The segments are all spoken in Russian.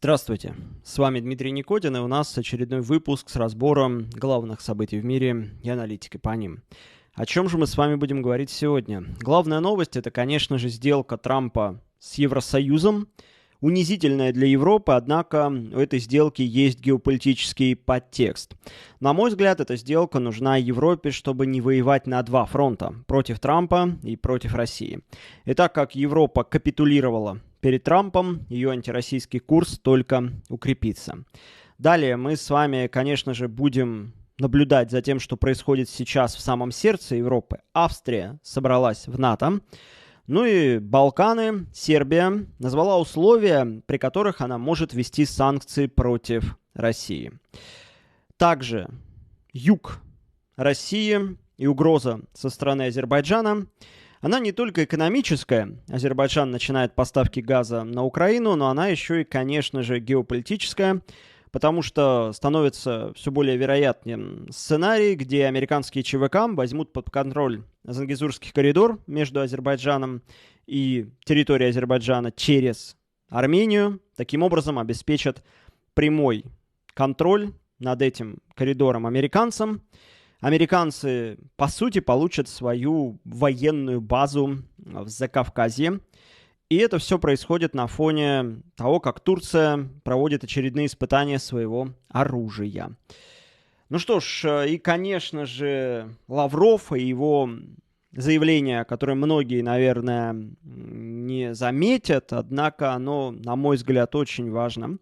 Здравствуйте, с вами Дмитрий Никодин, и у нас очередной выпуск с разбором главных событий в мире и аналитикой по ним. О чем же мы с вами будем говорить сегодня? Главная новость – это, конечно же, сделка Трампа с Евросоюзом. Унизительная для Европы, однако у этой сделки есть геополитический подтекст. На мой взгляд, эта сделка нужна Европе, чтобы не воевать на два фронта – против Трампа и против России. И так как Европа капитулировала перед Трампом, ее антироссийский курс только укрепится. Далее мы с вами, конечно же, будем наблюдать за тем, что происходит сейчас в самом сердце Европы. Австрия собралась в НАТО. Ну и Балканы, Сербия назвала условия, при которых она может ввести санкции против России. Также юг России и угроза со стороны Азербайджана. Она не только экономическая, Азербайджан начинает поставки газа на Украину, но она еще и, конечно же, геополитическая, потому что становится все более вероятным сценарий, где американские ЧВК возьмут под контроль Зангезурский коридор между Азербайджаном и территорией Азербайджана через Армению. Таким образом обеспечат прямой контроль над этим коридором американцам. Американцы, по сути, получат свою военную базу в Закавказье. И это все происходит на фоне того, как Турция проводит очередные испытания своего оружия. Ну что ж, и, конечно же, Лавров и его заявление, которое многие, наверное, не заметят, однако оно, на мой взгляд, очень важно.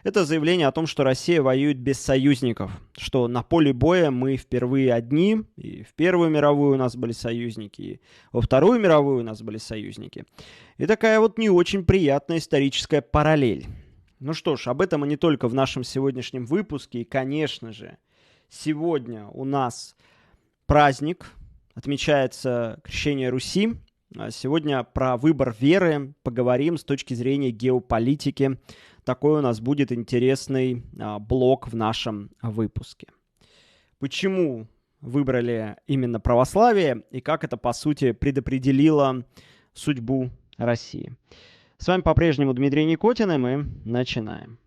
Это заявление о том, что Россия воюет без союзников, что на поле боя мы впервые одни, и в Первую мировую у нас были союзники, и во Вторую мировую у нас были союзники. И такая вот не очень приятная историческая параллель. Ну что ж, об этом и не только в нашем сегодняшнем выпуске. И, конечно же, сегодня у нас праздник, отмечается Крещение Руси. Сегодня про выбор веры поговорим с точки зрения геополитики. Такой у нас будет интересный блок в нашем выпуске. Почему выбрали именно православие и как это, по сути, предопределило судьбу России? С вами по-прежнему Дмитрий Никотин, и мы начинаем.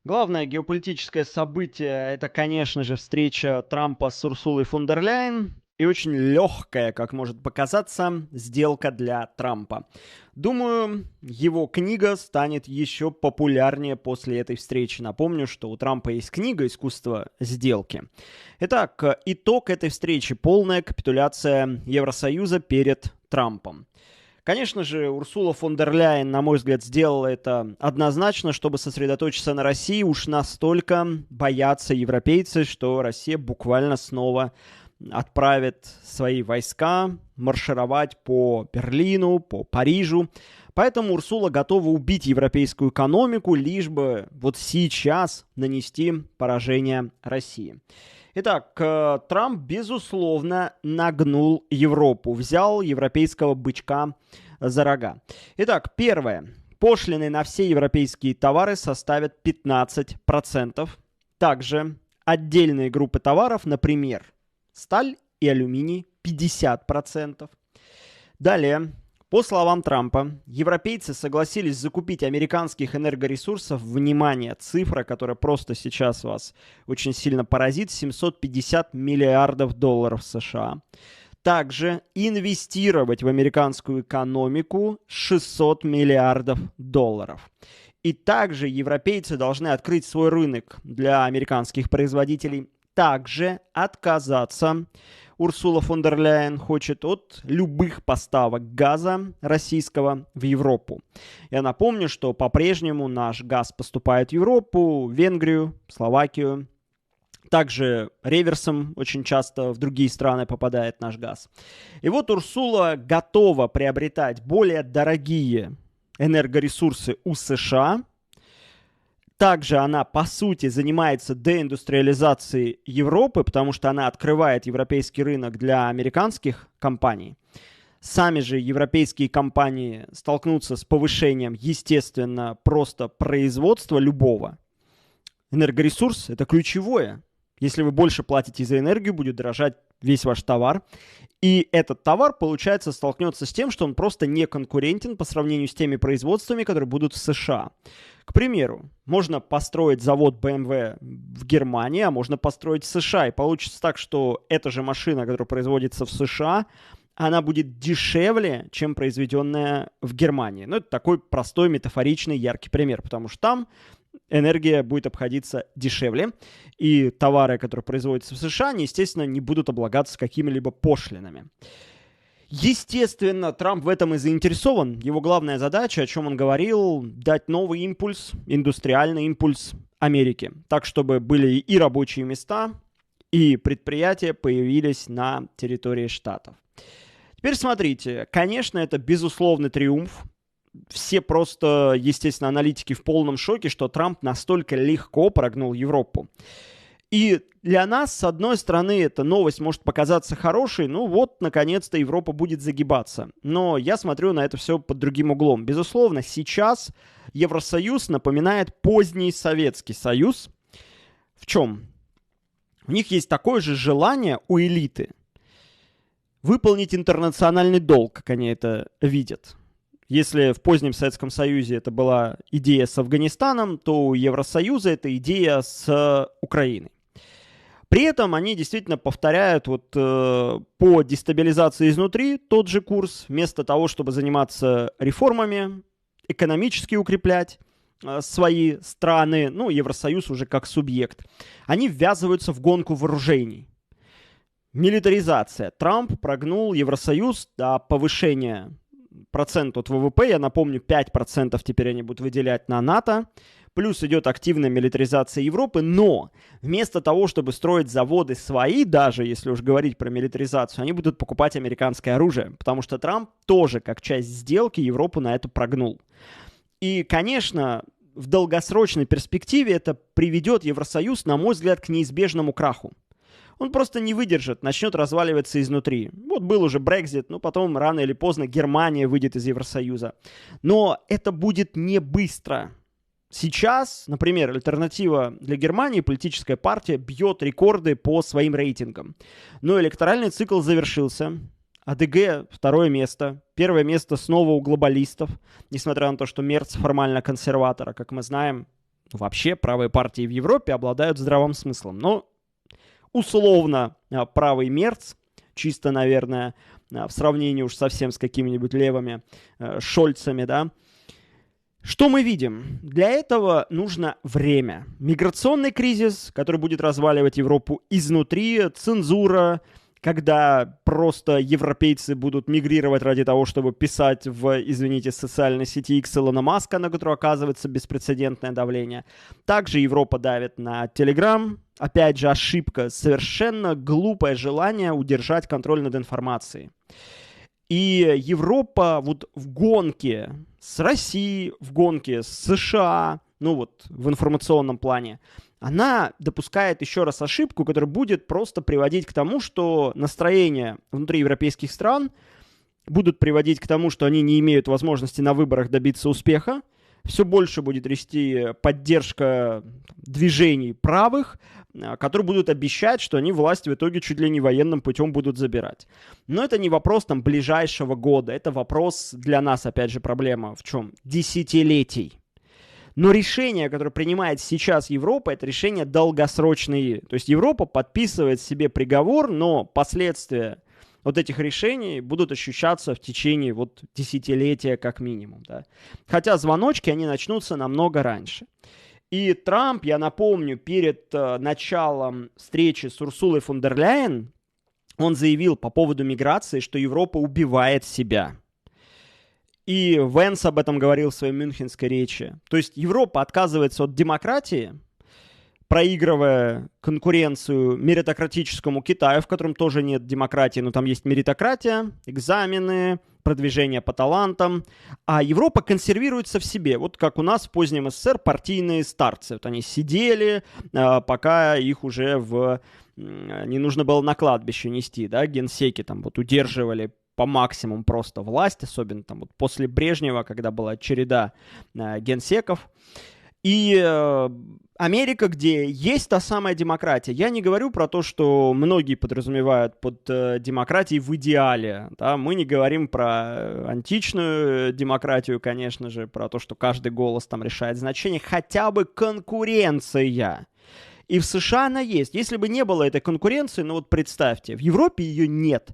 Главное геополитическое событие – это, конечно же, встреча Трампа с Урсулой фон дер Ляйен и очень легкая, как может показаться, сделка для Трампа. Думаю, его книга станет еще популярнее после этой встречи. Напомню, что у Трампа есть книга «Искусство сделки». Итак, итог этой встречи – полная капитуляция Евросоюза перед Трампом. Конечно же, Урсула фон дер Ляйен, на мой взгляд, сделала это однозначно, чтобы сосредоточиться на России. Уж настолько боятся европейцы, что Россия буквально снова отправит свои войска маршировать по Берлину, по Парижу. Поэтому Урсула готова убить европейскую экономику, лишь бы вот сейчас нанести поражение России. Итак, Трамп, безусловно, нагнул Европу, взял европейского бычка за рога. Итак, первое. Пошлины на все европейские товары составят 15%. Также отдельные группы товаров, например, сталь и алюминий, 50%. Далее, по словам Трампа, европейцы согласились закупить американских энергоресурсов, внимание, цифра, которая просто сейчас вас очень сильно поразит, 750 миллиардов долларов США. Также инвестировать в американскую экономику 600 миллиардов долларов. И также европейцы должны открыть свой рынок для американских производителей, также отказаться. Урсула фон дер Ляйен хочет от любых поставок газа российского в Европу. Я напомню, что по-прежнему наш газ поступает в Европу, в Венгрию, Словакию. Также реверсом очень часто в другие страны попадает наш газ. И вот Урсула готова приобретать более дорогие энергоресурсы у США. Также она, по сути, занимается деиндустриализацией Европы, потому что она открывает европейский рынок для американских компаний. Сами же европейские компании столкнутся с повышением, естественно, просто производства любого. Энергоресурс – это ключевое. Если вы больше платите за энергию, будет дорожать весь ваш товар. И этот товар, получается, столкнется с тем, что он просто не конкурентен по сравнению с теми производствами, которые будут в США. К примеру, можно построить завод BMW в Германии, а можно построить в США. И получится так, что эта же машина, которая производится в США, она будет дешевле, чем произведенная в Германии. Ну, это такой простой, метафоричный, яркий пример, потому что там энергия будет обходиться дешевле, и товары, которые производятся в США, они, естественно, не будут облагаться какими-либо пошлинами. Естественно, Трамп в этом и заинтересован. Его главная задача, о чем он говорил, дать новый импульс, индустриальный импульс Америке, так, чтобы были и рабочие места, и предприятия появились на территории штатов. Теперь смотрите, конечно, это безусловный триумф. Все просто, естественно, аналитики в полном шоке, что Трамп настолько легко прогнул Европу. И для нас, с одной стороны, эта новость может показаться хорошей, ну вот, наконец-то Европа будет загибаться. Но я смотрю на это все под другим углом. Безусловно, сейчас Евросоюз напоминает поздний Советский Союз. В чем? У них есть такое же желание у элиты выполнить интернациональный долг, как они это видят. Если в позднем Советском Союзе это была идея с Афганистаном, то у Евросоюза это идея с Украиной. При этом они действительно повторяют по дестабилизации изнутри тот же курс, вместо того, чтобы заниматься реформами, экономически укреплять свои страны, ну, Евросоюз уже как субъект. Они ввязываются в гонку вооружений. Милитаризация. Трамп прогнул Евросоюз до повышения процента от ВВП. Я напомню, 5% теперь они будут выделять на НАТО. Плюс идет активная милитаризация Европы. Но вместо того, чтобы строить заводы свои, даже если уж говорить про милитаризацию, они будут покупать американское оружие. Потому что Трамп тоже, как часть сделки, Европу на это прогнул. И, конечно, в долгосрочной перспективе это приведет Евросоюз, на мой взгляд, к неизбежному краху. Он просто не выдержит, начнет разваливаться изнутри. Вот был уже Брексит, но потом рано или поздно Германия выйдет из Евросоюза. Но это будет не быстро. Сейчас, например, альтернатива для Германии, политическая партия, бьет рекорды по своим рейтингам. Но электоральный цикл завершился. АДГ второе место. Первое место снова у глобалистов. Несмотря на то, что Мерц формально консерватор. Как мы знаем, вообще правые партии в Европе обладают здравым смыслом. Но условно правый Мерц, чисто, наверное, в сравнении уж совсем с какими-нибудь левыми Шольцами, да. Что мы видим? Для этого нужно время. Миграционный кризис, который будет разваливать Европу изнутри, цензура, когда просто европейцы будут мигрировать ради того, чтобы писать в, извините, социальной сети X Илона Маска, на которую оказывается беспрецедентное давление. Также Европа давит на Telegram. Опять же, ошибка, совершенно глупое желание удержать контроль над информацией. И Европа вот в гонке с Россией, в гонке с США, ну вот в информационном плане, она допускает еще раз ошибку, которая будет просто приводить к тому, что настроения внутри европейских стран будут приводить к тому, что они не имеют возможности на выборах добиться успеха. Все больше будет расти поддержка движений правых, которые будут обещать, что они власть в итоге чуть ли не военным путем будут забирать. Но это не вопрос там ближайшего года, это вопрос для нас, опять же, проблема в чем? Десятилетий. Но решение, которое принимает сейчас Европа, это решение долгосрочное. То есть Европа подписывает себе приговор, но последствия вот этих решений будут ощущаться в течение вот десятилетия как минимум. Да. Хотя звоночки, они начнутся намного раньше. И Трамп, я напомню, перед началом встречи с Урсулой фон дер Ляйен, он заявил по поводу миграции, что Европа убивает себя. И Венс об этом говорил в своей мюнхенской речи. То есть Европа отказывается от демократии, проигрывая конкуренцию меритократическому Китаю, в котором тоже нет демократии, но там есть меритократия, экзамены, продвижение по талантам. А Европа консервируется в себе. Вот как у нас в позднем СССР партийные старцы. Вот они сидели, пока их уже не нужно было на кладбище нести, да, генсеки там вот удерживали по максимуму просто власть, особенно там вот после Брежнева, когда была череда генсеков. И Америка, где есть та самая демократия. Я не говорю про то, что многие подразумевают под демократией в идеале. Да? Мы не говорим про античную демократию, конечно же, про то, что каждый голос там решает значение. Хотя бы конкуренция. И в США она есть. Если бы не было этой конкуренции, ну вот представьте, в Европе ее нет.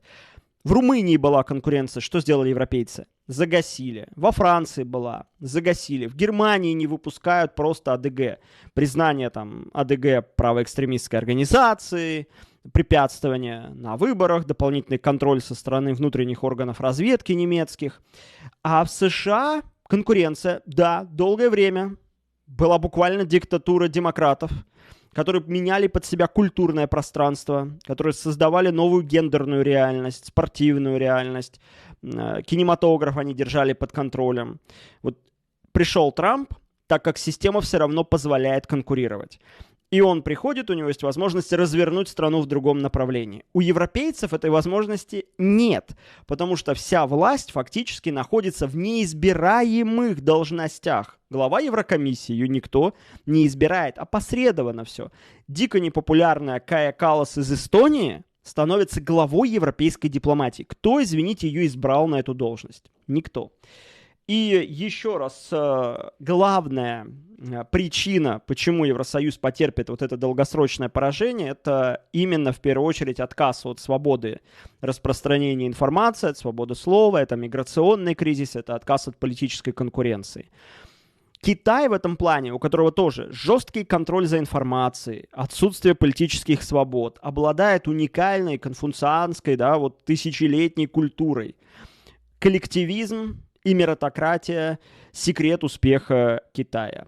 В Румынии была конкуренция. Что сделали европейцы? Загасили. Во Франции была. Загасили. В Германии не выпускают просто АДГ. Признание там АДГ правоэкстремистской организации, препятствование на выборах, дополнительный контроль со стороны внутренних органов разведки немецких. А в США конкуренция, да, долгое время была буквально диктатура демократов, которые меняли под себя культурное пространство, которые создавали новую гендерную реальность, спортивную реальность, кинематограф они держали под контролем. Вот пришел Трамп, так как система все равно позволяет конкурировать. И он приходит, у него есть возможность развернуть страну в другом направлении. У европейцев этой возможности нет, потому что вся власть фактически находится в неизбираемых должностях. Глава Еврокомиссии, ее никто не избирает, опосредованно все. Дико непопулярная Кая Каллас из Эстонии становится главой европейской дипломатии. Кто, извините, ее избрал на эту должность? Никто. И еще раз, главная причина, почему Евросоюз потерпит вот это долгосрочное поражение, это именно в первую очередь отказ от свободы распространения информации, от свободы слова, это миграционный кризис, это отказ от политической конкуренции. Китай в этом плане, у которого тоже жесткий контроль за информацией, отсутствие политических свобод, обладает уникальной конфуцианской, да, вот тысячелетней культурой. Коллективизм и меритократия – секрет успеха Китая.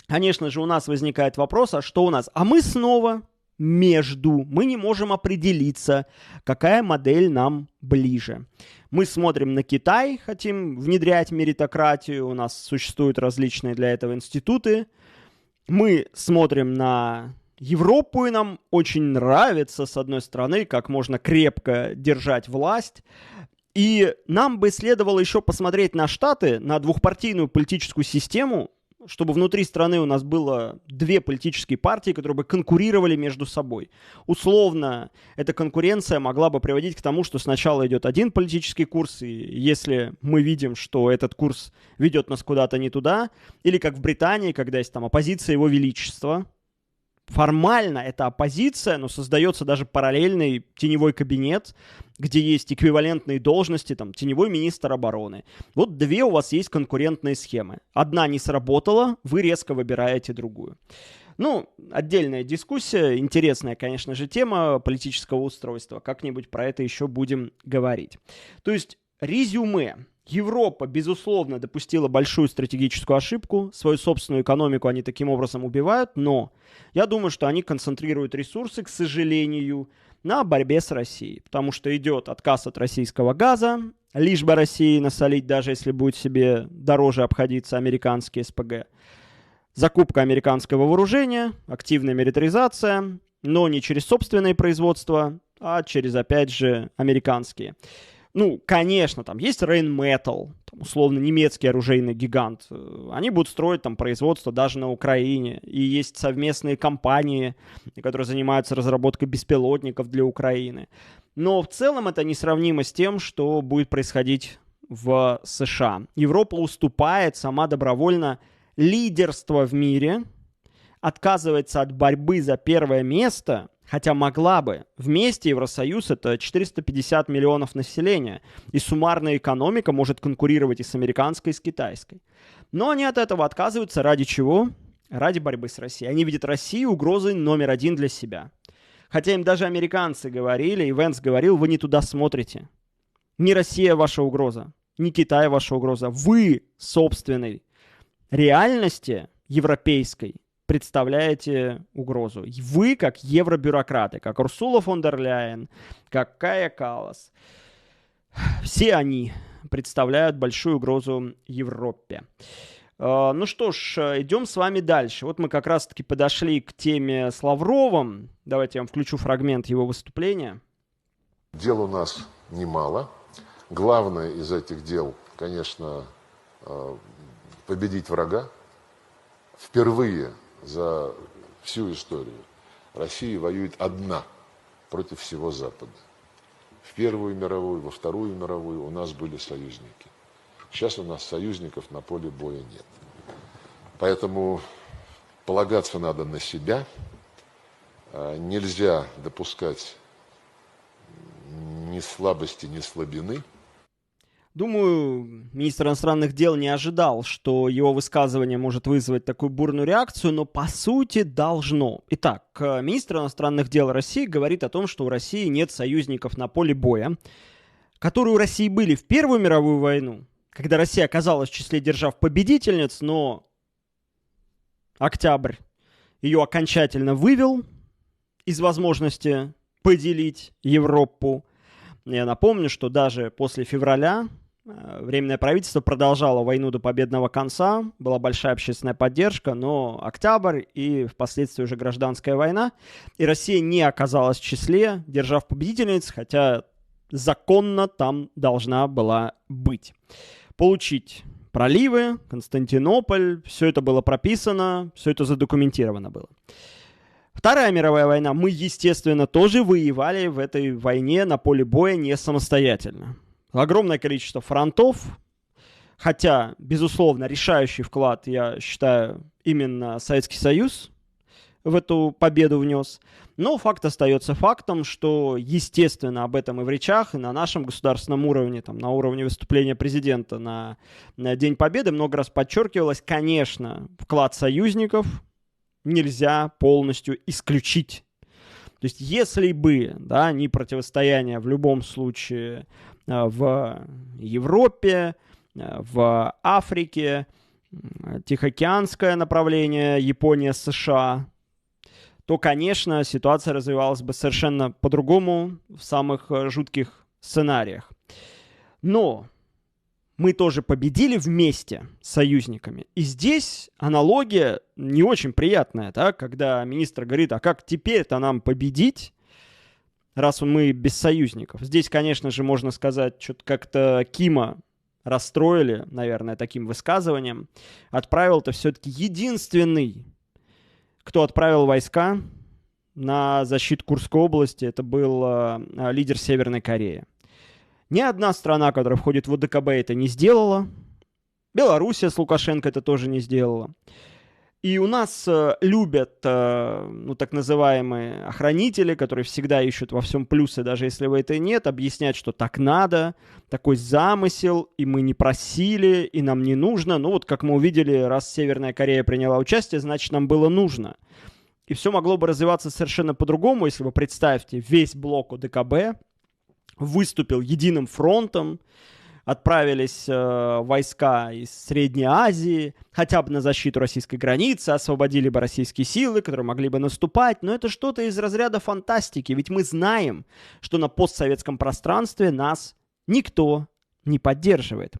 Конечно же, у нас возникает вопрос, а что у нас? А мы снова между. Мы не можем определиться, какая модель нам ближе. Мы смотрим на Китай, хотим внедрять меритократию, у нас существуют различные для этого институты. Мы смотрим на Европу, и нам очень нравится, с одной стороны, как можно крепко держать власть. И нам бы следовало еще посмотреть на Штаты, на двухпартийную политическую систему, чтобы внутри страны у нас было две политические партии, которые бы конкурировали между собой. Условно, эта конкуренция могла бы приводить к тому, что сначала идет один политический курс, и если мы видим, что этот курс ведет нас куда-то не туда, или как в Британии, когда есть там оппозиция Его Величества, формально это оппозиция, но создается даже параллельный теневой кабинет, где есть эквивалентные должности, там, теневой министр обороны. Вот две у вас есть конкурентные схемы. Одна не сработала, вы резко выбираете другую. Ну, отдельная дискуссия, интересная, конечно же, тема политического устройства. Как-нибудь про это еще будем говорить. То есть, резюме. Европа, безусловно, допустила большую стратегическую ошибку. Свою собственную экономику они таким образом убивают, но я думаю, что они концентрируют ресурсы, к сожалению, на борьбе с Россией. Потому что идет отказ от российского газа, лишь бы России насолить, даже если будет себе дороже обходиться американский СПГ. Закупка американского вооружения, активная милитаризация, но не через собственные производства, а через, опять же, американские. Ну, конечно, там есть Rheinmetall, условно немецкий оружейный гигант. Они будут строить там производство даже на Украине. И есть совместные компании, которые занимаются разработкой беспилотников для Украины. Но в целом это несравнимо с тем, что будет происходить в США. Европа уступает сама добровольно лидерство в мире, отказывается от борьбы за первое место, хотя могла бы. Вместе Евросоюз — это 450 миллионов населения, и суммарная экономика может конкурировать и с американской, и с китайской. Но они от этого отказываются ради чего? Ради борьбы с Россией. Они видят Россию угрозой номер один для себя. Хотя им даже американцы говорили, и Венс говорил, вы не туда смотрите. Не Россия ваша угроза, не Китай ваша угроза. Вы собственной реальности европейской представляете угрозу. Вы, как евробюрократы, как Урсула фон дер Ляйен, как Кая Каллас, все они представляют большую угрозу Европе. Ну что ж, идем с вами дальше. Вот мы как раз-таки подошли к теме с Лавровым. Давайте я вам включу фрагмент его выступления. Дел у нас немало. Главное из этих дел, конечно, победить врага. Впервые за всю историю Россия воюет одна против всего Запада. В Первую мировую, во Вторую мировую у нас были союзники. Сейчас у нас союзников на поле боя нет. Поэтому полагаться надо на себя. Нельзя допускать ни слабости, ни слабины. Думаю, министр иностранных дел не ожидал, что его высказывание может вызвать такую бурную реакцию, но по сути должно. Итак, министр иностранных дел России говорит о том, что у России нет союзников на поле боя, которые у России были в Первую мировую войну, когда Россия оказалась в числе держав-победительниц, но октябрь ее окончательно вывел из возможности поделить Европу. Я напомню, что даже после февраля Временное правительство продолжало войну до победного конца, была большая общественная поддержка, но октябрь и впоследствии уже гражданская война, и Россия не оказалась в числе держав-победительниц, хотя законно там должна была быть. Получить проливы, Константинополь, все это было прописано, все это задокументировано было. Вторая мировая война, мы, естественно, тоже воевали в этой войне на поле боя не самостоятельно. Огромное количество фронтов, хотя, безусловно, решающий вклад, я считаю, именно Советский Союз в эту победу внес. Но факт остается фактом, что, естественно, об этом и в речах, и на нашем государственном уровне, там, на уровне выступления президента на День Победы много раз подчеркивалось, конечно, вклад союзников нельзя полностью исключить. То есть, если бы, да, не противостояние в любом случае в Европе, в Африке, Тихоокеанское направление, Япония, США, то, конечно, ситуация развивалась бы совершенно по-другому в самых жутких сценариях. Но мы тоже победили вместе с союзниками. И здесь аналогия не очень приятная, да, когда министр говорит, а как теперь-то нам победить, раз мы без союзников. Здесь, конечно же, можно сказать, что-то как-то Кима расстроили, наверное, таким высказыванием. Отправил-то все-таки единственный, кто отправил войска на защиту Курской области, это был лидер Северной Кореи. Ни одна страна, которая входит в ОДКБ, это не сделала. Белоруссия с Лукашенко это тоже не сделала. И у нас любят так называемые охранители, которые всегда ищут во всем плюсы, даже если в это нет, объяснять, что так надо, такой замысел, и мы не просили, и нам не нужно. Ну вот, как мы увидели, раз Северная Корея приняла участие, значит, нам было нужно. И все могло бы развиваться совершенно по-другому, если вы представьте, весь блок ОДКБ выступил единым фронтом, отправились войска из Средней Азии, хотя бы на защиту российской границы, освободили бы российские силы, которые могли бы наступать, но это что-то из разряда фантастики, ведь мы знаем, что на постсоветском пространстве нас никто не поддерживает.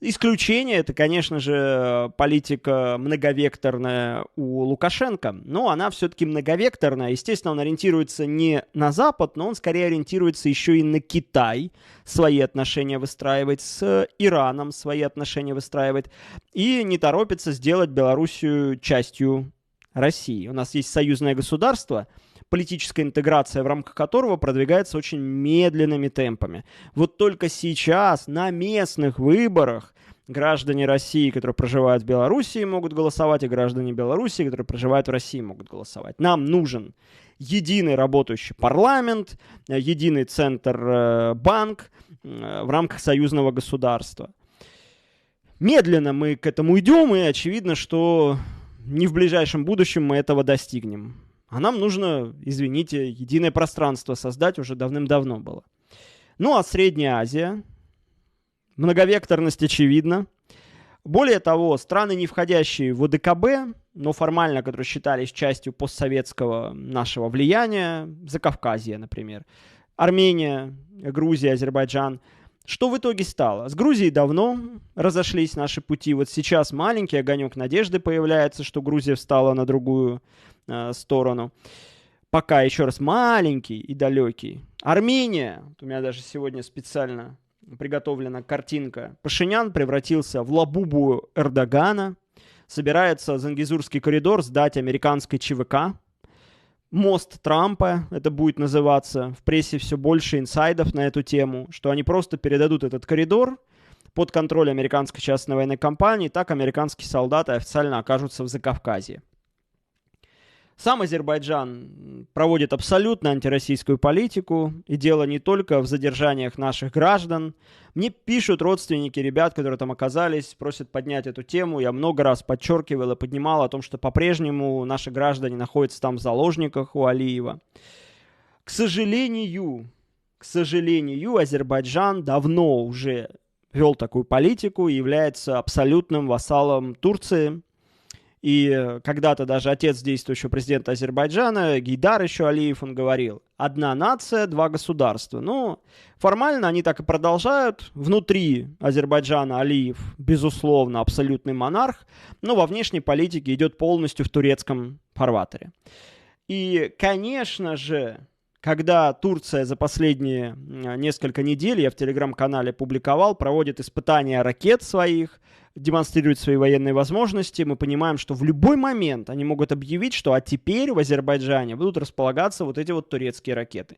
Исключение — это, конечно же, политика многовекторная у Лукашенко, но она все-таки многовекторная. Естественно, он ориентируется не на Запад, но он скорее ориентируется еще и на Китай, свои отношения выстраивать, с Ираном свои отношения выстраивать, и не торопится сделать Белоруссию частью России. У нас есть союзное государство, политическая интеграция в рамках которого продвигается очень медленными темпами. Вот только сейчас на местных выборах граждане России, которые проживают в Белоруссии, могут голосовать, и граждане Белоруссии, которые проживают в России, могут голосовать. Нам нужен единый работающий парламент, единый центр-банк в рамках союзного государства. Медленно мы к этому идем, и очевидно, что не в ближайшем будущем мы этого достигнем. А нам нужно, извините, единое пространство создать уже давным-давно было. Ну а Средняя Азия, многовекторность очевидна. Более того, страны, не входящие в ОДКБ, но формально, которые считались частью постсоветского нашего влияния, Закавказье, например, Армения, Грузия, Азербайджан, что в итоге стало? С Грузией давно разошлись наши пути. Вот сейчас маленький огонек надежды появляется, что Грузия встала на другую сторону. Пока еще раз маленький и далекий. Армения, у меня даже сегодня специально приготовлена картинка. Пашинян превратился в лабубу Эрдогана, собирается Зангезурский коридор сдать американской ЧВК. Мост Трампа, это будет называться. В прессе все больше инсайдов на эту тему, что они просто передадут этот коридор под контроль американской частной военной компании, так американские солдаты официально окажутся в Закавказье. Сам Азербайджан проводит абсолютно антироссийскую политику, и дело не только в задержаниях наших граждан. Мне пишут родственники ребят, которые там оказались, просят поднять эту тему. Я много раз подчеркивал и поднимал о том, что по-прежнему наши граждане находятся там в заложниках у Алиева. К сожалению, Азербайджан давно уже вел такую политику и является абсолютным вассалом Турции. И когда-то даже отец действующего президента Азербайджана, Гейдар еще Алиев, он говорил: одна нация, два государства. Ну, формально они так и продолжают. Внутри Азербайджана Алиев, безусловно, абсолютный монарх, но во внешней политике идет полностью в турецком фарватере. И, конечно же, когда Турция за последние несколько недель, я в телеграм-канале публиковал, проводит испытания ракет своих, демонстрирует свои военные возможности, мы понимаем, что в любой момент они могут объявить, что а теперь в Азербайджане будут располагаться вот эти вот турецкие ракеты.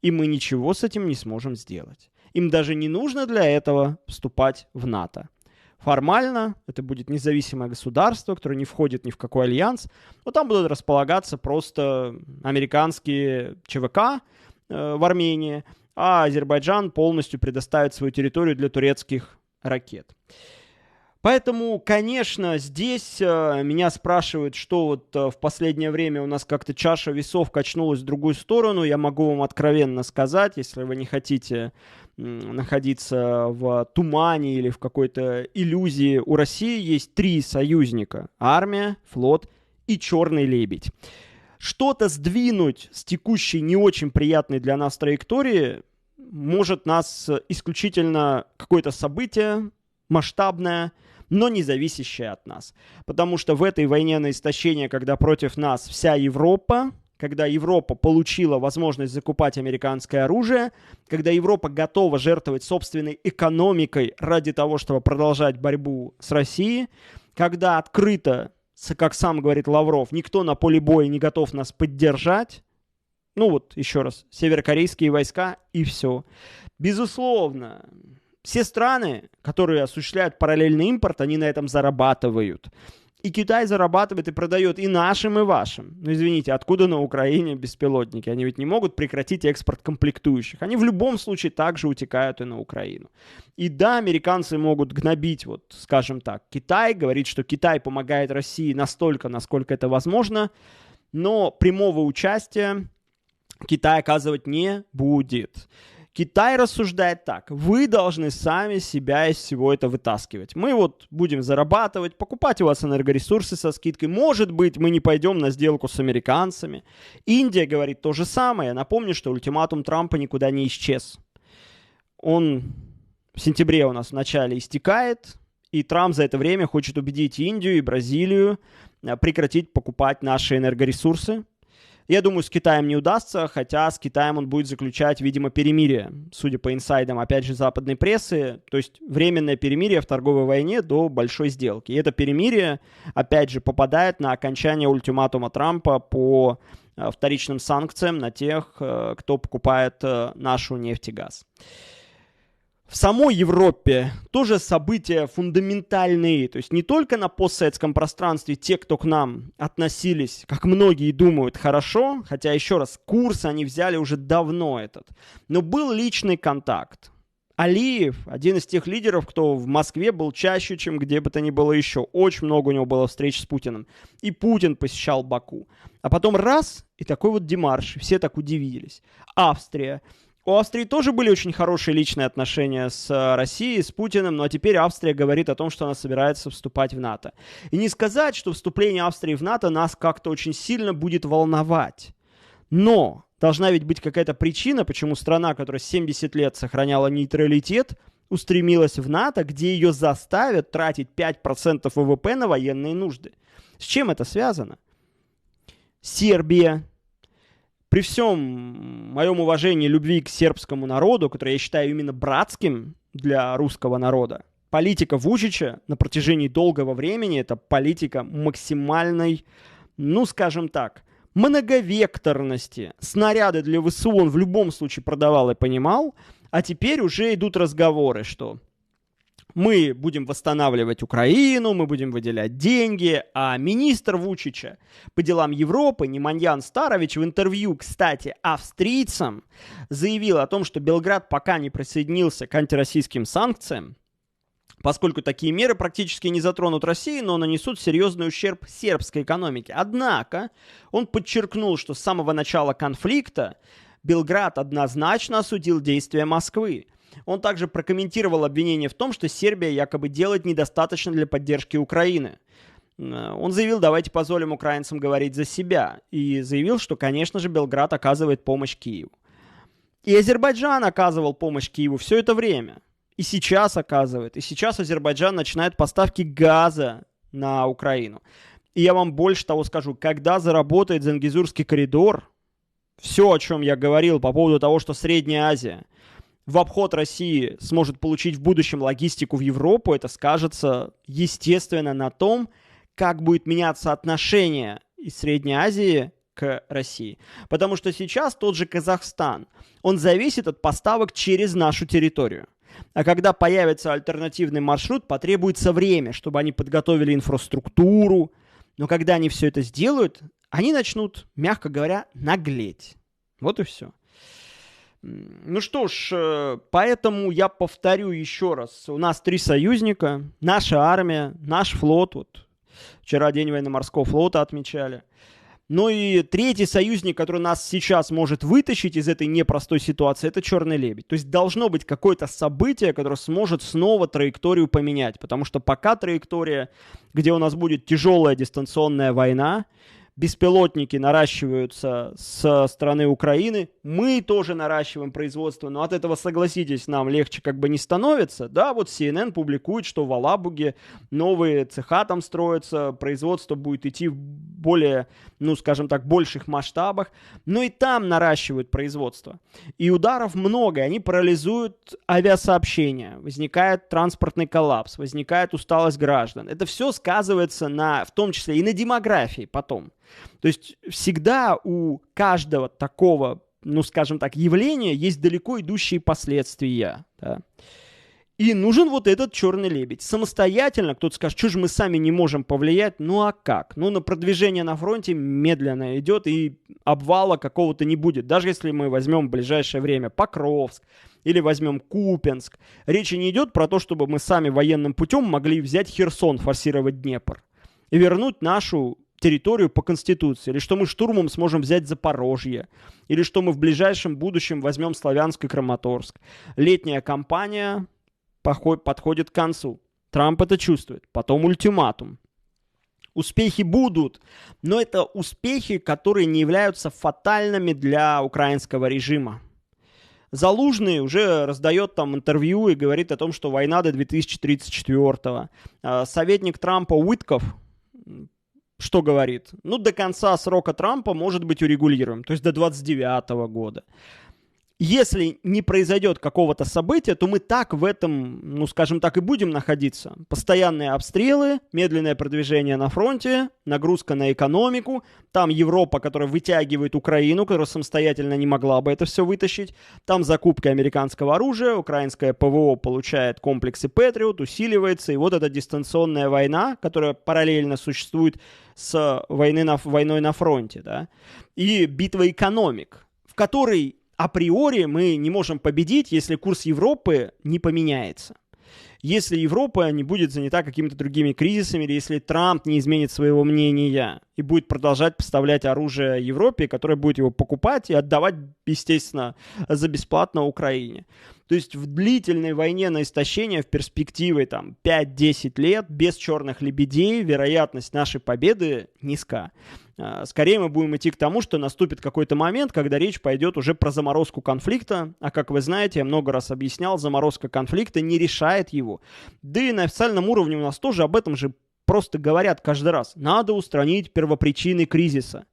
И мы ничего с этим не сможем сделать. Им даже не нужно для этого вступать в НАТО. Формально это будет независимое государство, которое не входит ни в какой альянс, но там будут располагаться просто американские ЧВК в Армении, а Азербайджан полностью предоставит свою территорию для турецких ракет. Поэтому, конечно, здесь меня спрашивают, что вот в последнее время у нас как-то чаша весов качнулась в другую сторону. Я могу вам откровенно сказать, если вы не хотите находиться в тумане или в какой-то иллюзии, у России есть 3 союзника: армия, флот и черный лебедь. Что-то сдвинуть с текущей не очень приятной для нас траектории может нас исключительно какое-то событие масштабное, но не зависящее от нас. Потому что в этой войне на истощение, когда против нас вся Европа, когда Европа получила возможность закупать американское оружие, когда Европа готова жертвовать собственной экономикой ради того, чтобы продолжать борьбу с Россией, когда открыто, как сам говорит Лавров, никто на поле боя не готов нас поддержать, ну вот еще раз, северокорейские войска и все. Безусловно, все страны, которые осуществляют параллельный импорт, они на этом зарабатывают. И Китай зарабатывает и продает и нашим, и вашим. Ну, извините, откуда на Украине беспилотники? Они ведь не могут прекратить экспорт комплектующих. Они в любом случае также утекают и на Украину. И да, американцы могут гнобить, вот, скажем так, Китай, говорить, что Китай помогает России настолько, насколько это возможно, но прямого участия Китай оказывать не будет. Китай рассуждает так: вы должны сами себя из всего это вытаскивать. Мы вот будем зарабатывать, покупать у вас энергоресурсы со скидкой. Может быть, мы не пойдем на сделку с американцами. Индия говорит то же самое. Я напомню, что ультиматум Трампа никуда не исчез. Он в сентябре у нас в начале истекает, и Трамп за это время хочет убедить Индию и Бразилию прекратить покупать наши энергоресурсы. Я думаю, с Китаем не удастся, хотя с Китаем он будет заключать, видимо, перемирие, судя по инсайдам, опять же, западной прессы, то есть временное перемирие в торговой войне до большой сделки. И это перемирие, опять же, попадает на окончание ультиматума Трампа по вторичным санкциям на тех, кто покупает нашу нефть и газ. В самой Европе тоже события фундаментальные, то есть не только на постсоветском пространстве те, кто к нам относились, как многие думают, хорошо, хотя, еще раз, курс они взяли уже давно этот, но был личный контакт. Алиев, один из тех лидеров, кто в Москве был чаще, чем где бы то ни было еще. Очень много у него было встреч с Путиным. И Путин посещал Баку. А потом раз, и такой вот демарш, все так удивились. Австрия. У Австрии тоже были очень хорошие личные отношения с Россией, с Путиным, но теперь Австрия говорит о том, что она собирается вступать в НАТО. И не сказать, что вступление Австрии в НАТО нас как-то очень сильно будет волновать. Но должна ведь быть какая-то причина, почему страна, которая 70 лет сохраняла нейтралитет, устремилась в НАТО, где ее заставят тратить 5% ВВП на военные нужды. С чем это связано? Сербия. При всем моем уважении и любви к сербскому народу, который я считаю именно братским, для русского народа. Политика Вучича на протяжении долгого времени – это политика максимальной, ну, скажем так, многовекторности. Снаряды для ВСУ он в любом случае продавал и понимал, а теперь уже идут разговоры, что мы будем восстанавливать Украину, мы будем выделять деньги, а министр Вучича по делам Европы Неманьян Старович в интервью, кстати, австрийцам заявил о том, что Белград пока не присоединился к антироссийским санкциям, поскольку такие меры практически не затронут Россию, но нанесут серьезный ущерб сербской экономике. Однако он подчеркнул, что с самого начала конфликта Белград однозначно осудил действия Москвы. Он также прокомментировал обвинение в том, что Сербия якобы делает недостаточно для поддержки Украины. Он заявил, давайте позволим украинцам говорить за себя. И заявил, что, конечно же, Белград оказывает помощь Киеву. И Азербайджан оказывал помощь Киеву все это время. И сейчас оказывает. И сейчас Азербайджан начинает поставки газа на Украину. И я вам больше того скажу. Когда заработает Зангезурский коридор, все, о чем я говорил по поводу того, что Средняя Азия в обход России сможет получить в будущем логистику в Европу, это скажется, естественно, на том, как будет меняться отношение из Средней Азии к России. Потому что сейчас тот же Казахстан, он зависит от поставок через нашу территорию. А когда появится альтернативный маршрут, потребуется время, чтобы они подготовили инфраструктуру. Но когда они все это сделают, они начнут, мягко говоря, наглеть. Вот и все. Ну что ж, поэтому я повторю еще раз. У нас 3 союзника, наша армия, наш флот. Вот вчера День военно-морского флота отмечали. Ну и 3-й союзник, который нас сейчас может вытащить из этой непростой ситуации, это Черный лебедь. То есть должно быть какое-то событие, которое сможет снова траекторию поменять. Потому что пока траектория, где у нас будет тяжелая дистанционная война, беспилотники наращиваются со стороны Украины, мы тоже наращиваем производство, но от этого, согласитесь, нам легче как бы не становится. Да, вот CNN публикует, что в Алабуге новые цеха там строятся, производство будет идти в более, ну, скажем так, больших масштабах, но и там наращивают производство. И ударов много, они парализуют авиасообщение, возникает транспортный коллапс, возникает усталость граждан. Это все сказывается в том числе и на демографии потом. То есть всегда у каждого такого, ну, скажем так, явления есть далеко идущие последствия. Да? И нужен вот этот черный лебедь. Самостоятельно, кто-то скажет, что же мы сами не можем повлиять? Ну а как? Ну на продвижение на фронте медленно идет и обвала какого-то не будет. Даже если мы возьмем в ближайшее время Покровск или возьмем Купянск. Речи не идет про то, чтобы мы сами военным путем могли взять Херсон, форсировать Днепр и вернуть нашу территорию по Конституции, или что мы штурмом сможем взять Запорожье, или что мы в ближайшем будущем возьмем Славянск и Краматорск. Летняя кампания подходит к концу. Трамп это чувствует. Потом ультиматум. Успехи будут, но это успехи, которые не являются фатальными для украинского режима. Залужный уже раздает там интервью и говорит о том, что война до 2034-го. Советник Трампа Уитков что говорит? Ну, до конца срока Трампа может быть урегулируем, то есть до 29 года. Если не произойдет какого-то события, то мы так в этом, ну, скажем так, и будем находиться. Постоянные обстрелы, медленное продвижение на фронте, нагрузка на экономику. Там Европа, которая вытягивает Украину, которая самостоятельно не могла бы это все вытащить. Там закупка американского оружия, украинское ПВО получает комплексы Патриот, усиливается. И вот эта дистанционная война, которая параллельно существует с войной на фронте. Да? И битва экономик, в которой априори мы не можем победить, если курс Европы не поменяется. Если Европа не будет занята какими-то другими кризисами, или если Трамп не изменит своего мнения и будет продолжать поставлять оружие Европе, которая будет его покупать и отдавать, естественно, за бесплатно Украине. То есть в длительной войне на истощение в перспективе там, 5-10 лет без черных лебедей вероятность нашей победы низка. Скорее мы будем идти к тому, что наступит какой-то момент, когда речь пойдет уже про заморозку конфликта. А как вы знаете, я много раз объяснял, заморозка конфликта не решает его. Да и на официальном уровне у нас тоже об этом же просто говорят каждый раз. Надо устранить первопричины кризиса.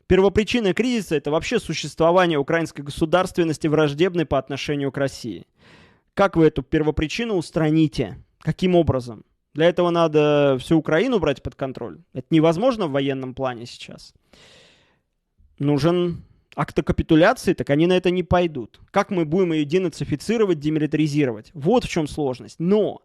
Первопричина кризиса – это вообще существование украинской государственности враждебной по отношению к России. Как вы эту первопричину устраните? Каким образом? Для этого надо всю Украину брать под контроль. Это невозможно в военном плане сейчас. Нужен акт о капитуляции, так они на это не пойдут. Как мы будем ее денацифицировать, демилитаризировать? Вот в чем сложность. Но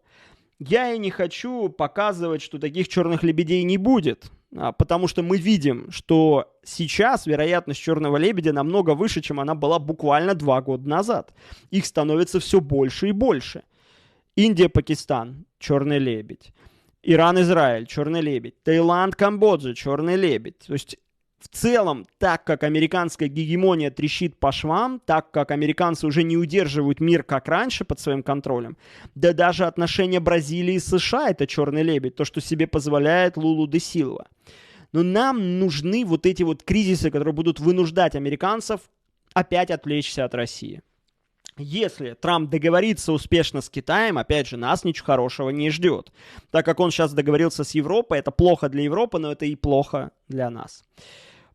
я и не хочу показывать, что таких черных лебедей не будет, потому что мы видим, что сейчас вероятность черного лебедя намного выше, чем она была буквально 2 года назад. Их становится все больше и больше. Индия, Пакистан, черный лебедь. Иран, Израиль, черный лебедь. Таиланд, Камбоджа, черный лебедь. То есть в целом, так как американская гегемония трещит по швам, так как американцы уже не удерживают мир, как раньше, под своим контролем, да даже отношения Бразилии и США — это черный лебедь, то, что себе позволяет Лулу де Силва. Но нам нужны вот эти вот кризисы, которые будут вынуждать американцев опять отвлечься от России. Если Трамп договорится успешно с Китаем, опять же, нас ничего хорошего не ждет. Так как он сейчас договорился с Европой, это плохо для Европы, но это и плохо для нас.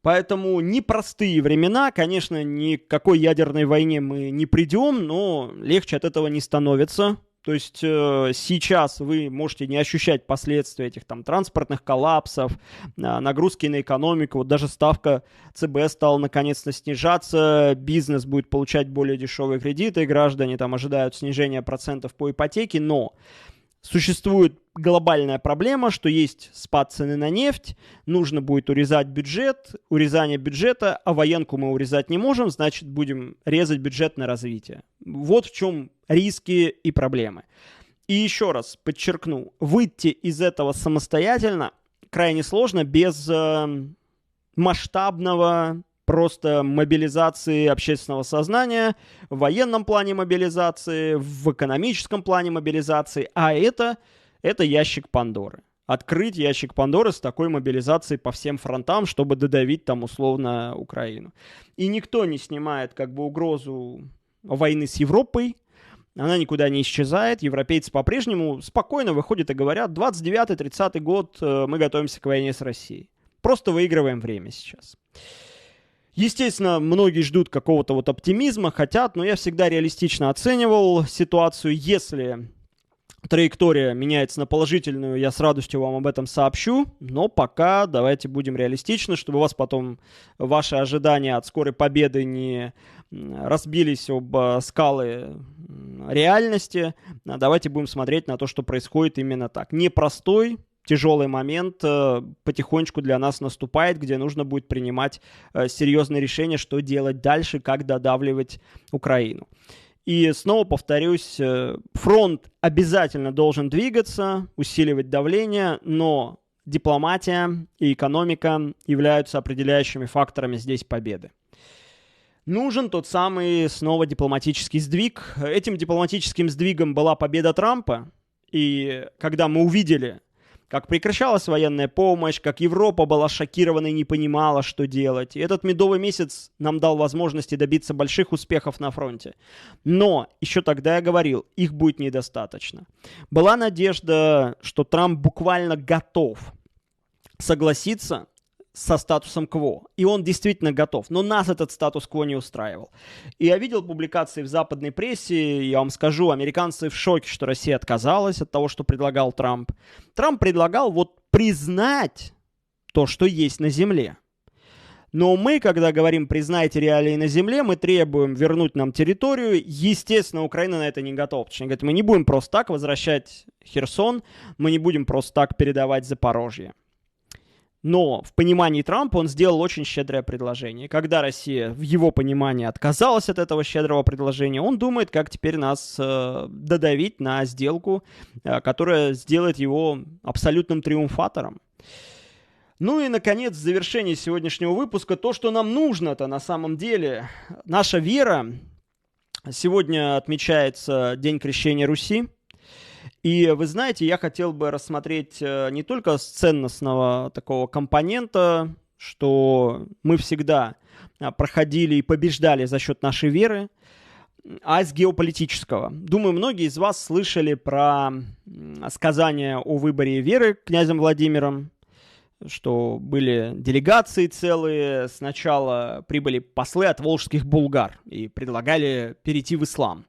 Поэтому непростые времена, конечно, ни к какой ядерной войне мы не придем, но легче от этого не становится. То есть сейчас вы можете не ощущать последствия этих там транспортных коллапсов, нагрузки на экономику. Вот даже ставка ЦБ стала наконец-то снижаться, бизнес будет получать более дешевые кредиты, граждане там ожидают снижения процентов по ипотеке, но существует глобальная проблема, что есть спад цены на нефть, нужно будет урезать бюджет, урезание бюджета, а военку мы урезать не можем, значит, будем резать бюджет на развитие. Вот в чем риски и проблемы. И еще раз подчеркну, выйти из этого самостоятельно крайне сложно без масштабного просто мобилизации общественного сознания, в военном плане мобилизации, в экономическом плане мобилизации, а это ящик Пандоры. Открыть ящик Пандоры с такой мобилизацией по всем фронтам, чтобы додавить там условно Украину. И никто не снимает как бы угрозу войны с Европой, она никуда не исчезает, европейцы по-прежнему спокойно выходят и говорят, 29-30 год мы готовимся к войне с Россией. Просто выигрываем время сейчас. Естественно, многие ждут какого-то вот оптимизма, хотят, но я всегда реалистично оценивал ситуацию. Если траектория меняется на положительную, я с радостью вам об этом сообщу, но пока давайте будем реалистичны, чтобы у вас потом ваши ожидания от скорой победы не разбились об скалы реальности. Давайте будем смотреть на то, что происходит именно так. Непростой, тяжелый момент потихонечку для нас наступает, где нужно будет принимать серьезные решения, что делать дальше, как додавливать Украину. И снова повторюсь, фронт обязательно должен двигаться, усиливать давление, но дипломатия и экономика являются определяющими факторами здесь победы. Нужен тот самый снова дипломатический сдвиг. Этим дипломатическим сдвигом была победа Трампа, и когда мы увидели, как прекращалась военная помощь, как Европа была шокирована и не понимала, что делать. И этот медовый месяц нам дал возможности добиться больших успехов на фронте. Но еще тогда я говорил, их будет недостаточно. Была надежда, что Трамп буквально готов согласиться со статусом кво. И он действительно готов. Но нас этот статус-кво не устраивал. И я видел публикации в западной прессе, я вам скажу, американцы в шоке, что Россия отказалась от того, что предлагал Трамп. Трамп предлагал вот признать то, что есть на земле. Но мы, когда говорим «признайте реалии на земле», мы требуем вернуть нам территорию. Естественно, Украина на это не готова. Точнее говоря, мы не будем просто так возвращать Херсон, мы не будем просто так передавать Запорожье. Но в понимании Трампа он сделал очень щедрое предложение. Когда Россия в его понимании отказалась от этого щедрого предложения, он думает, как теперь нас додавить на сделку, которая сделает его абсолютным триумфатором. Ну и, наконец, в завершении сегодняшнего выпуска то, что нам нужно-то на самом деле. Наша вера. Сегодня отмечается День Крещения Руси. И вы знаете, я хотел бы рассмотреть не только с ценностного такого компонента, что мы всегда проходили и побеждали за счет нашей веры, а с геополитического. Думаю, многие из вас слышали про сказание о выборе веры князем Владимиром, что были делегации целые, сначала прибыли послы от волжских булгар и предлагали перейти в ислам.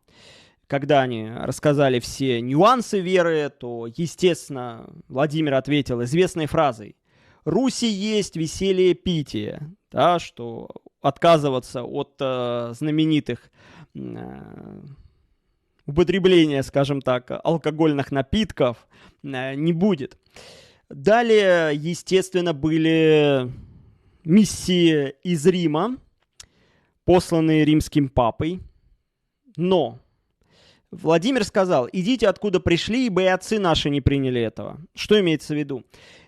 когда они рассказали все нюансы веры, то, естественно, Владимир ответил известной фразой: «Руси есть веселье пития», да, что отказываться от знаменитых употребления, скажем так, алкогольных напитков не будет. Далее, естественно, были миссии из Рима, посланные римским папой. Но Владимир сказал: идите откуда пришли, ибо и отцы наши не приняли этого. Что имеется в виду?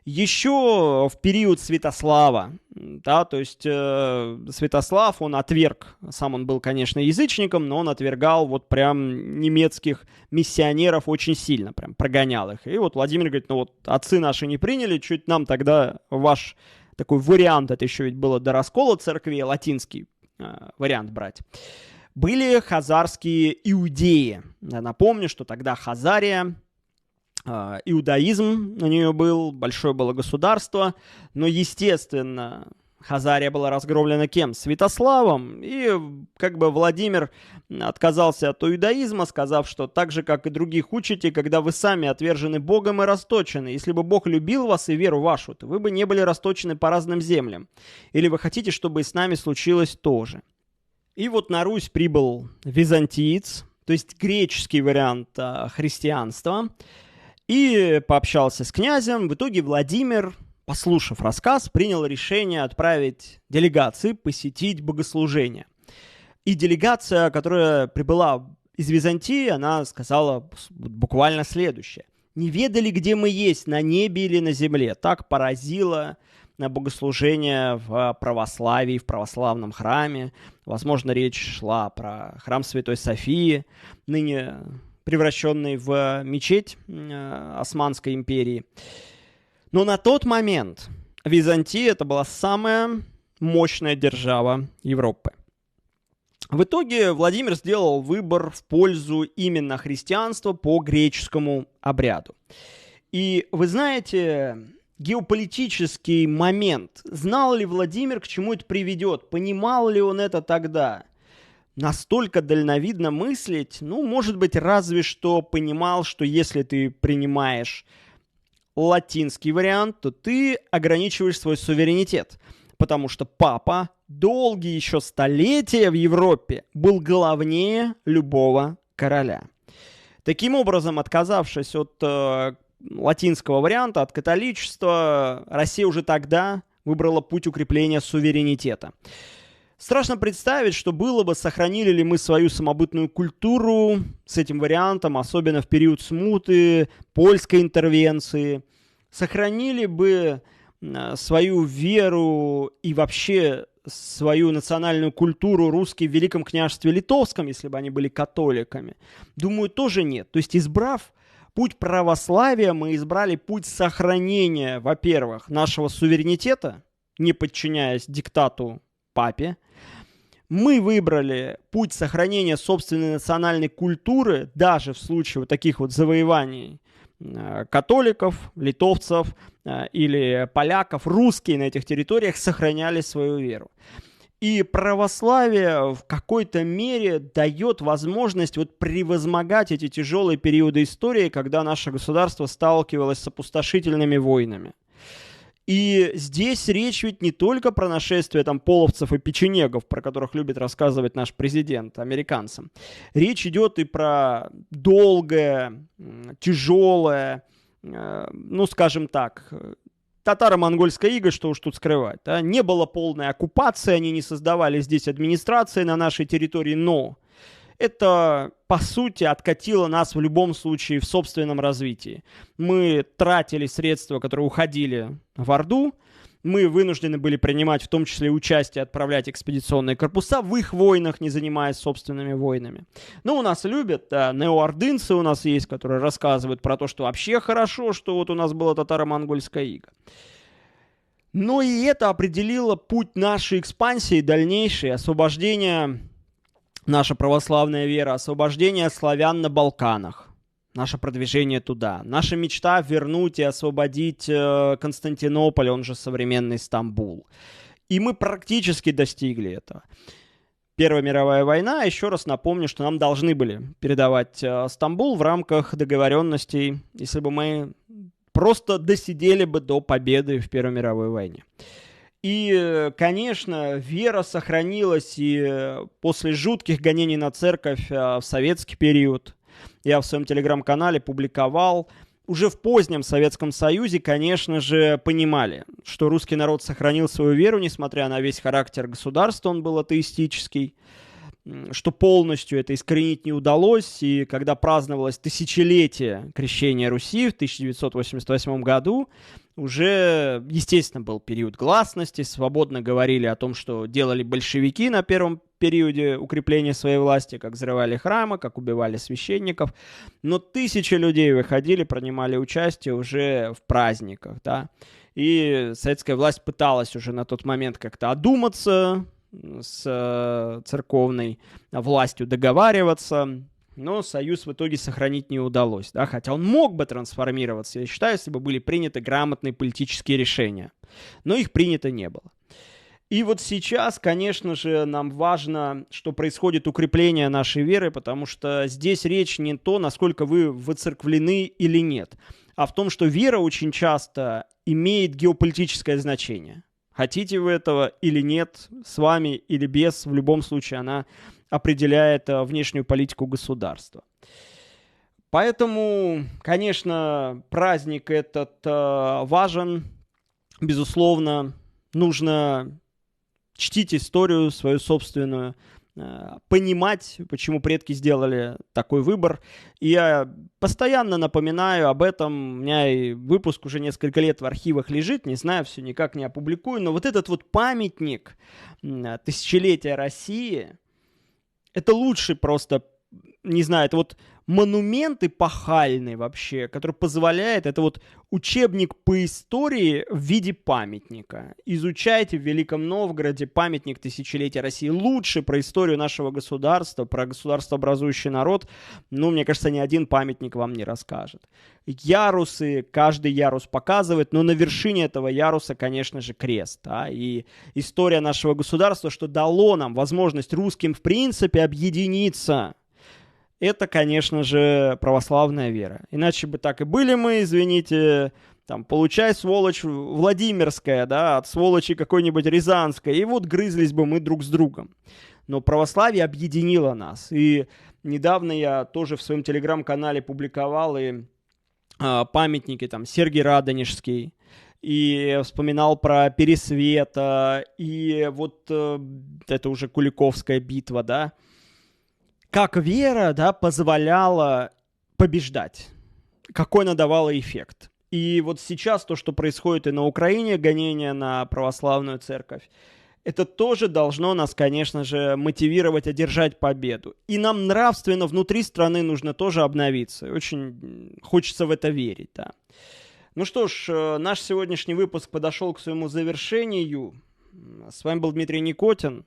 Еще в период Святослава, да, то есть Святослав, он отверг, сам он был, конечно, язычником, но он отвергал вот прям немецких миссионеров очень сильно, прям прогонял их. И вот Владимир говорит: ну вот отцы наши не приняли, чуть нам тогда ваш такой вариант, это еще ведь было до раскола церкви, латинский вариант брать. Были хазарские иудеи. Я напомню, что тогда Хазария, иудаизм у нее был, большое было государство, но, естественно, Хазария была разгромлена кем? Святославом, и как бы Владимир отказался от иудаизма, сказав, что так же, как и других учите, когда вы сами отвержены Богом и расточены. Если бы Бог любил вас и веру вашу, то вы бы не были расточены по разным землям. Или вы хотите, чтобы и с нами случилось то же. И вот на Русь прибыл византиец, то есть греческий вариант христианства, и пообщался с князем. В итоге Владимир, послушав рассказ, принял решение отправить делегации посетить богослужение. И делегация, которая прибыла из Византии, она сказала буквально следующее: «Не ведали, где мы есть, на небе или на земле». Так поразило на богослужение в православии, в православном храме. Возможно, речь шла про храм Святой Софии, ныне превращенный в мечеть Османской империи. Но на тот момент Византия — это была самая мощная держава Европы. В итоге Владимир сделал выбор в пользу именно христианства по греческому обряду. И вы знаете, геополитический момент. Знал ли Владимир, к чему это приведет? Понимал ли он это тогда? Настолько дальновидно мыслить, может быть, разве что понимал, что если ты принимаешь латинский вариант, то ты ограничиваешь свой суверенитет. Потому что папа долгие еще столетия в Европе был главнее любого короля. Таким образом, отказавшись от латинского варианта, от католичества, Россия уже тогда выбрала путь укрепления суверенитета. Страшно представить, что было бы, сохранили ли мы свою самобытную культуру с этим вариантом, особенно в период смуты, польской интервенции. Сохранили бы свою веру и вообще свою национальную культуру русские в Великом княжестве Литовском, если бы они были католиками. Думаю, тоже нет. То есть, избрав путь православия, мы избрали путь сохранения, во-первых, нашего суверенитета, не подчиняясь диктату папе. Мы выбрали путь сохранения собственной национальной культуры, даже в случае вот таких вот завоеваний католиков, литовцев или поляков. Русские на этих территориях сохраняли свою веру. И православие в какой-то мере дает возможность вот превозмогать эти тяжелые периоды истории, когда наше государство сталкивалось с опустошительными войнами. И здесь речь ведь не только про нашествие половцев и печенегов, про которых любит рассказывать наш президент американцам. Речь идет и про долгое, тяжелое, скажем так, татаро-монгольская ига, что уж тут скрывать. Да? Не было полной оккупации, они не создавали здесь администрации на нашей территории, но это, по сути, откатило нас в любом случае в собственном развитии. Мы тратили средства, которые уходили в Орду, мы вынуждены были принимать в том числе участие, отправлять экспедиционные корпуса в их войнах, не занимаясь собственными войнами. У нас любят, неоордынцы у нас есть, которые рассказывают про то, что вообще хорошо, что вот у нас была татаро-монгольская ига. Но и это определило путь нашей экспансии, дальнейшей, освобождения, наша православная вера, освобождение славян на Балканах. Наше продвижение туда. Наша мечта вернуть и освободить Константинополь, он же современный Стамбул. И мы практически достигли этого. Первая мировая война. Еще раз напомню, что нам должны были передавать Стамбул в рамках договоренностей, если бы мы просто досидели бы до победы в Первой мировой войне. И, конечно, вера сохранилась и после жутких гонений на церковь в советский период. Я в своем телеграм-канале публиковал. Уже в позднем Советском Союзе, конечно же, понимали, что русский народ сохранил свою веру, несмотря на весь характер государства, он был атеистический, что полностью это искоренить не удалось, и когда праздновалось тысячелетие крещения Руси в 1988 году, уже, естественно, был период гласности, свободно говорили о том, что делали большевики на первом периоде укрепления своей власти, как взрывали храмы, как убивали священников, но тысячи людей выходили, принимали участие уже в праздниках, да, и советская власть пыталась уже на тот момент как-то одуматься, с церковной властью договариваться, но союз в итоге сохранить не удалось, да, хотя он мог бы трансформироваться, я считаю, если бы были приняты грамотные политические решения, но их принято не было. И вот сейчас, конечно же, нам важно, что происходит укрепление нашей веры, потому что здесь речь не то, насколько вы воцерквлены или нет, а в том, что вера очень часто имеет геополитическое значение. Хотите вы этого или нет, с вами или без, в любом случае она определяет внешнюю политику государства. Поэтому, конечно, праздник этот важен, безусловно, нужно чтить историю свою собственную, понимать, почему предки сделали такой выбор. И я постоянно напоминаю об этом. У меня и выпуск уже несколько лет в архивах лежит, не знаю, все никак не опубликую. Но вот этот вот памятник тысячелетия России, это лучший просто, не знаю, это вот монумент эпохальный вообще, который позволяет, это вот учебник по истории в виде памятника. Изучайте в Великом Новгороде памятник тысячелетия России. Лучше про историю нашего государства, про государствообразующий народ, ну, мне кажется, ни один памятник вам не расскажет. Ярусы, каждый ярус показывает, но на вершине этого яруса, конечно же, крест. Да? И история нашего государства, что дало нам возможность русским в принципе объединиться, это, конечно же, православная вера. Иначе бы так и были мы, извините, там, получай, сволочь, Владимирская, да, от сволочи какой-нибудь Рязанской, и вот грызлись бы мы друг с другом. Но православие объединило нас. И недавно я тоже в своем телеграм-канале публиковал и памятники, там, Сергий Радонежский, и вспоминал про Пересвета, и вот это уже Куликовская битва, да, как вера, да, позволяла побеждать, какой она давала эффект. И вот сейчас то, что происходит и на Украине, гонение на православную церковь, это тоже должно нас, конечно же, мотивировать одержать победу. И нам нравственно внутри страны нужно тоже обновиться. Очень хочется в это верить, да. Ну что ж, наш сегодняшний выпуск подошел к своему завершению. С вами был Дмитрий Никотин.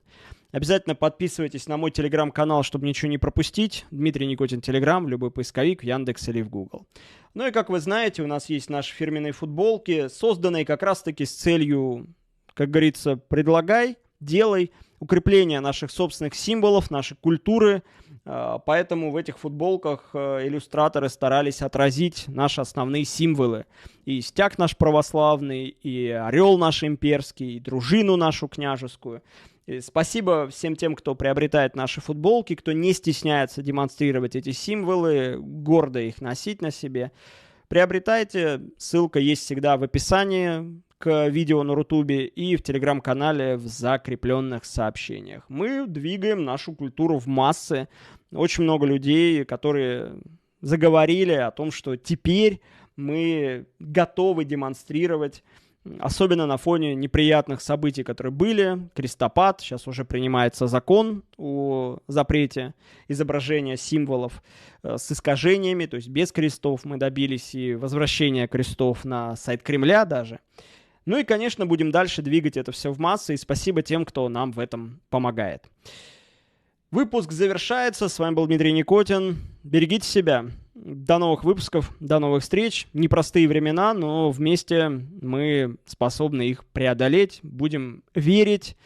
Обязательно подписывайтесь на мой телеграм-канал, чтобы ничего не пропустить. Дмитрий Никотин Телеграм, в любой поисковик, в Яндекс или в Google. Ну и как вы знаете, у нас есть наши фирменные футболки, созданные как раз-таки с целью, как говорится, предлагай, делай, укрепление наших собственных символов, нашей культуры. Поэтому в этих футболках иллюстраторы старались отразить наши основные символы. И стяг наш православный, и орел наш имперский, и дружину нашу княжескую. И спасибо всем тем, кто приобретает наши футболки, кто не стесняется демонстрировать эти символы, гордо их носить на себе. Приобретайте, ссылка есть всегда в описании к видео на Рутубе и в телеграм-канале в закрепленных сообщениях. Мы двигаем нашу культуру в массы. Очень много людей, которые заговорили о том, что теперь мы готовы демонстрировать, особенно на фоне неприятных событий, которые были, крестопад, сейчас уже принимается закон о запрете изображения символов с искажениями, то есть без крестов мы добились и возвращения крестов на сайт Кремля даже. Ну и, конечно, будем дальше двигать это все в массы, и спасибо тем, кто нам в этом помогает. Выпуск завершается, с вами был Дмитрий Никотин, берегите себя. До новых выпусков, до новых встреч. Непростые времена, но вместе мы способны их преодолеть. Будем верить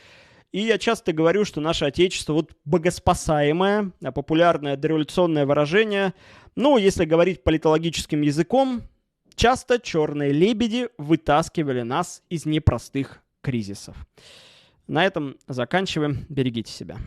И я часто говорю, что наше Отечество вот богоспасаемое, а популярное дореволюционное выражение, ну, если говорить политологическим языком, часто черные лебеди вытаскивали нас из непростых кризисов. На этом заканчиваем. Берегите себя.